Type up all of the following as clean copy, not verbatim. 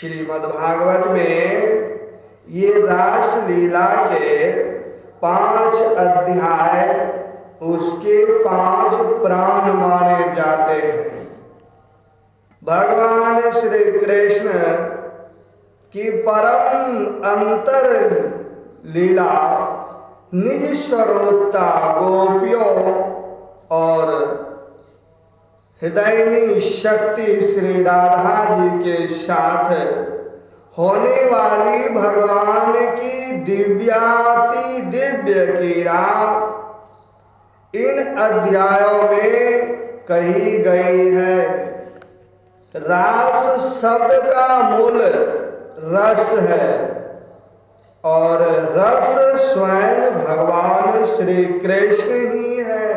श्रीमद्भागवत में ये रास लीला के 5 अध्याय उसके 5 प्राण माने जाते हैं। भगवान श्री कृष्ण की परम अंतर लीला निज स्वरूपता गोपियों और हृदयनी शक्ति श्री राधा जी के साथ होने वाली भगवान की दिव्याति दिव्य क्रीड़ा इन अध्यायों में कही गई है। रास शब्द का मूल रस है और रस स्वयं भगवान श्री कृष्ण ही है।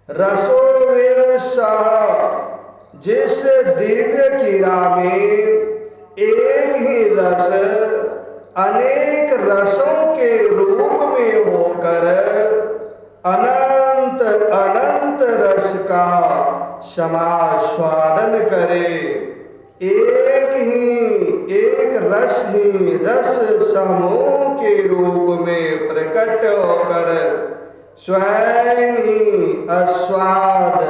रसो वे सह, जिस दिव्य क्रीड़ा में एक ही रस अनेक रसों के रूप में होकर अनंत अनंत रस का समास्वादन करे। एक रस ही रस समूह के रूप में प्रकट होकर स्वयं ही आस्वादक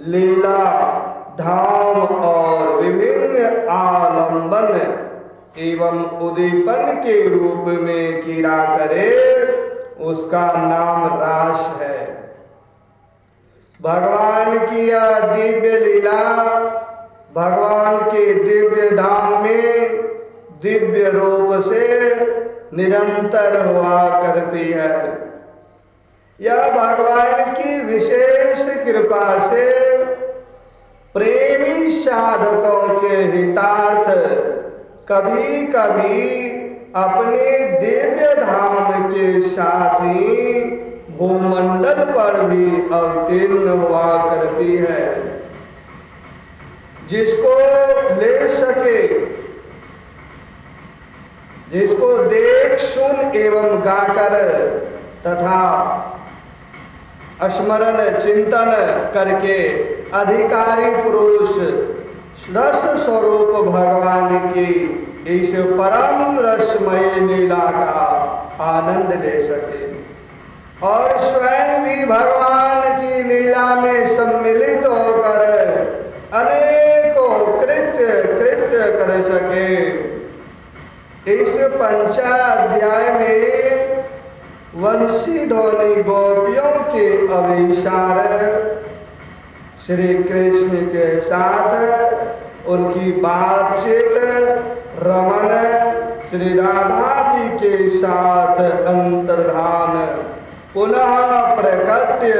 लीला धाम और विभिन्न आलंबन एवं उद्दीपन के रूप में क्रीड़ा करे, उसका नाम रास है। भगवान की यह दिव्य लीला भगवान के दिव्य धाम में दिव्य रूप से निरंतर हुआ करती है। यह भगवान की विशेष कृपा से प्रेमी साधकों के हितार्थ कभी कभी अपने दिव्य धाम के साथ ही भूमंडल पर भी अवतीर्ण हुआ करती है। जिसको ले सके, जिसको देख सुन एवं गाकर तथा स्मरण चिंतन करके अधिकारी पुरुष रस स्वरूप भगवान की इस परम रसमय लीला का आनंद ले सके और स्वयं भी भगवान की लीला में सम्मिलित होकर अनेकों कृत्य कर सके। इस 5 अध्याय में वंशी ध्वनि गोपियों के अभिसार श्री कृष्ण के साथ उनकी बातचीत, रमन श्री राधा जी के साथ अंतर्धान, पुनः प्रकट्य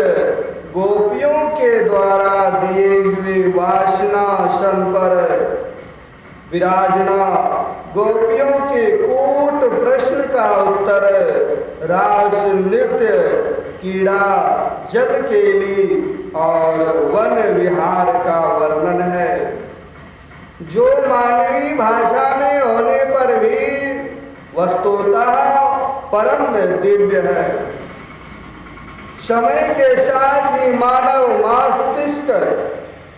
गोपियों के द्वारा दिए हुए वासनासन पर विराजना, गोपियों के कूट प्रश्न का उत्तर, रास नृत्य, क्रीड़ा, जल केली और वन विहार का वर्णन है, जो मानवीय भाषा में होने पर भी वस्तुतः परम दिव्य है। समय के साथ ही मानव मस्तिष्क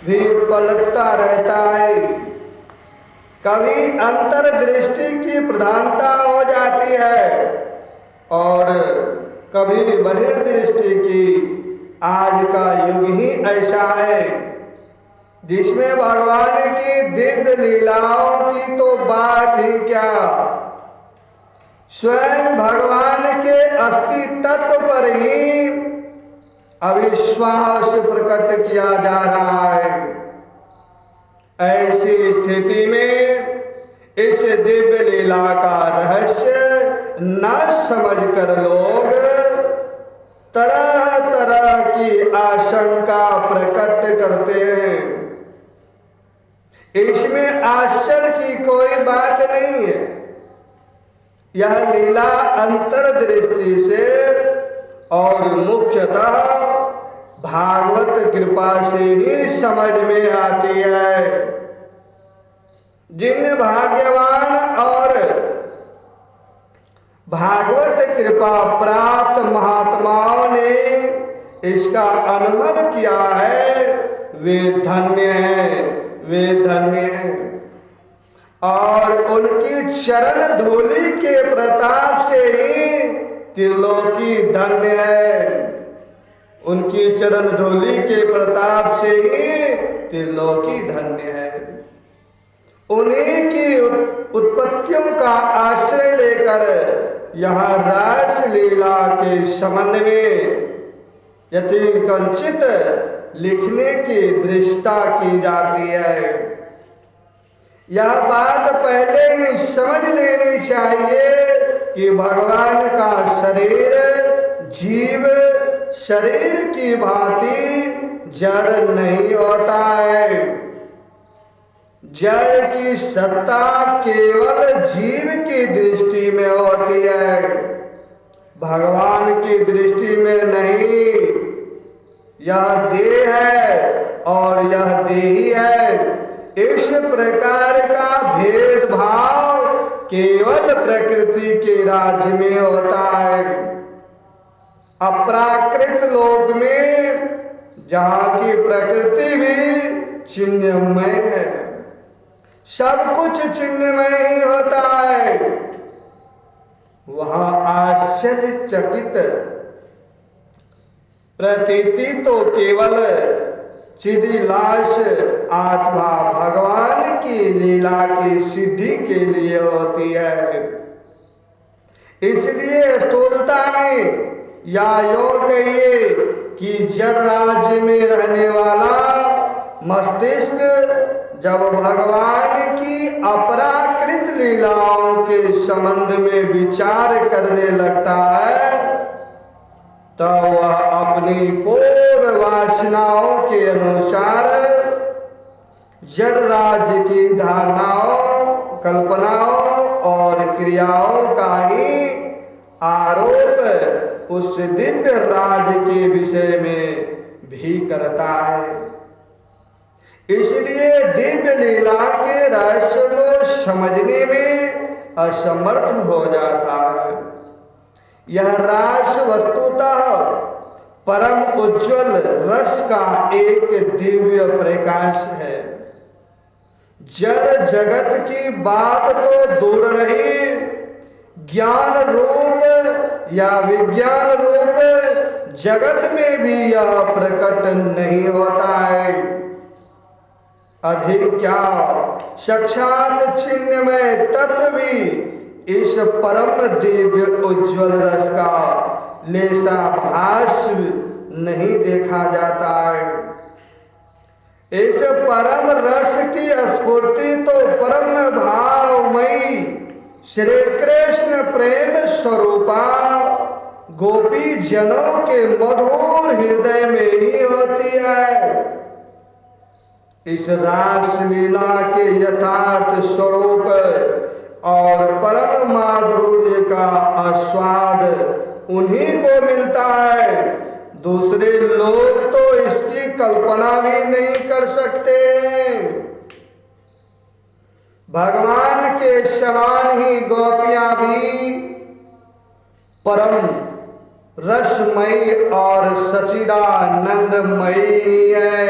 भी पलटता रहता है। कभी अंतर्दृष्टि की प्रधानता हो जाती है और कभी बहिर्दृष्टि की। आज का युग ही ऐसा है जिसमें भगवान की दिव्य लीलाओं की तो बात ही क्या, स्वयं भगवान के अस्तित्व पर ही अविश्वास प्रकट किया जा रहा है। ऐसी स्थिति में इस दिव्य लीला का रहस्य न समझकर लोग तरह तरह की आशंका प्रकट करते हैं। इसमें आश्चर्य की कोई बात नहीं है। यह लीला अंतर्दृष्टि से और मुख्यतः भागवत कृपा से ही समझ में आती है। जिन भाग्यवान और भागवत कृपा प्राप्त महात्माओं ने इसका अनुभव किया है, वे धन्य हैं, वे धन्य हैं। और उनकी चरण धूलि के प्रताप से ही त्रिलोकी धन्य है। उनकी चरण धूलि के प्रताप से ही त्रिलोकी धन्य है। उन्हीं की उत्पत्तियों का आश्रय लेकर यहाँ रास लीला के संबंध में यथेकंचित लिखने की दृष्टा की जाती है। यह बात पहले ही समझ लेनी चाहिए कि भगवान का शरीर जीव शरीर की भांति जड़ नहीं होता है। जड़ की सत्ता केवल जीव की दृष्टि में होती है, भगवान की दृष्टि में नहीं। यह देह है और यह देही है। इस प्रकार का भेदभाव केवल प्रकृति के राज्य में होता है। अपराकृत लोक में जहाँ की प्रकृति भी चिन्हमय है, सब कुछ चिन्हमय ही होता है, वहाँ आश्चर्यचकित प्रतीति तो केवल चिदिलाश आत्मा भगवान की लीला की सिद्धि के लिए होती है। इसलिए स्थूलता में या योग कहिए कि जड़ राज्य में रहने वाला मस्तिष्क जब भगवान की अपराकृत लीलाओं के संबंध में विचार करने लगता है, तो वह अपनी पूर्व वासनाओं के अनुसार जड़ राज्य की धारणाओं, कल्पनाओं और क्रियाओं का ही आरोप उस दिव्य राज के विषय में भी करता है। इसलिए दिव्य लीला के रहस्य को समझने में असमर्थ हो जाता है। यह रास वस्तुतः परम उज्ज्वल रस का एक दिव्य प्रकाश है। जड़ जगत की बात तो दूर रही, ज्ञान रूप या विज्ञान रूप जगत में भी यह प्रकट नहीं होता है। अधिक क्या, साक्षात चिन्हमय तत्व भी इस परम दिव्य उज्ज्वल रस का लेसा भास नहीं देखा जाता है। इस परम रस की स्फूर्ति तो परम भावमयी श्री कृष्ण प्रेम स्वरूपा गोपी जनों के मधुर हृदय में ही होती है। इस रास लीला के यथार्थ स्वरूप और परम माधुर्य का आस्वाद उन्हीं को मिलता है। दूसरे लोग तो इसकी कल्पना भी नहीं कर सकते। भगवान के समान ही गोपियां भी परम रसमयी और सच्चिदानंदमयी है।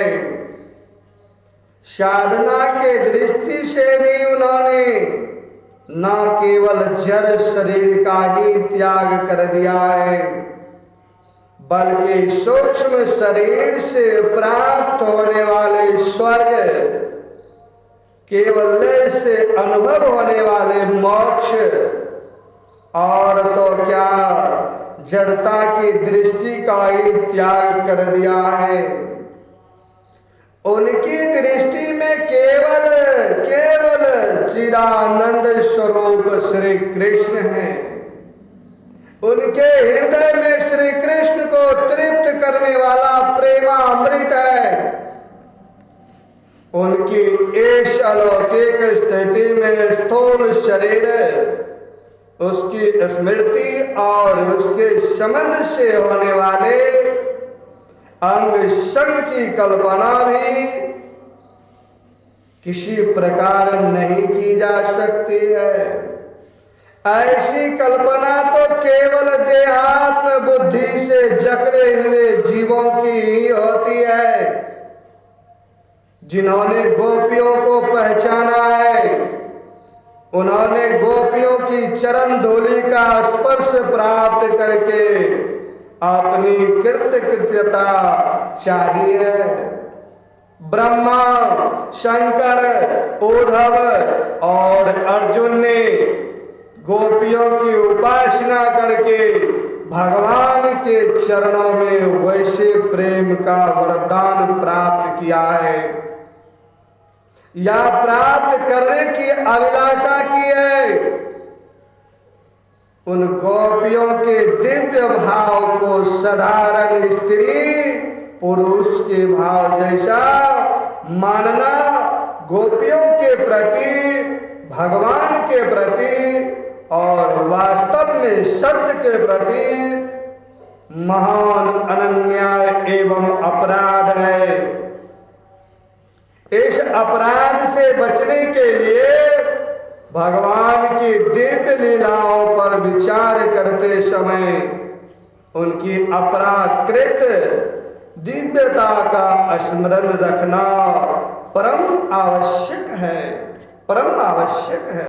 साधना के दृष्टि से भी उन्होंने न केवल जड़ शरीर का ही त्याग कर दिया है, बल्कि सूक्ष्म शरीर से प्राप्त होने वाले स्वर्ग, केवल से अनुभव होने वाले मोक्ष, और तो क्या जड़ता की दृष्टि का ही त्याग कर दिया है। उनकी दृष्टि में केवल चिदानंद स्वरूप श्री कृष्ण है। उनके हृदय में श्री कृष्ण को तृप्त करने वाला प्रेमामृत है। उनकी इस अलौकिक स्थिति में स्थूल शरीर, उसकी स्मृति और उसके संबंध से होने वाले अंग संग की कल्पना भी किसी प्रकार नहीं की जा सकती है। ऐसी कल्पना तो केवल देहात्म बुद्धि से जकड़े हुए जीवों की ही होती है। जिन्होंने गोपियों को पहचाना है, उन्होंने गोपियों की चरण धूलि का स्पर्श प्राप्त करके अपनी कृतकृत्यता चाही है। ब्रह्मा, शंकर, उद्धव और अर्जुन ने गोपियों की उपासना करके भगवान के चरणों में वैसे प्रेम का वरदान प्राप्त किया है या प्राप्त करने की अभिलाषा की है। उन गोपियों के दिव्य भाव को साधारण स्त्री पुरुष के भाव जैसा मानना गोपियों के प्रति, भगवान के प्रति और वास्तव में सत्य के प्रति महान अनन्याय एवं अपराध है। इस अपराध से बचने के लिए भगवान की दिव्य लीलाओं पर विचार करते समय उनकी अपराकृत दिव्यता का स्मरण रखना परम आवश्यक है, परम आवश्यक है।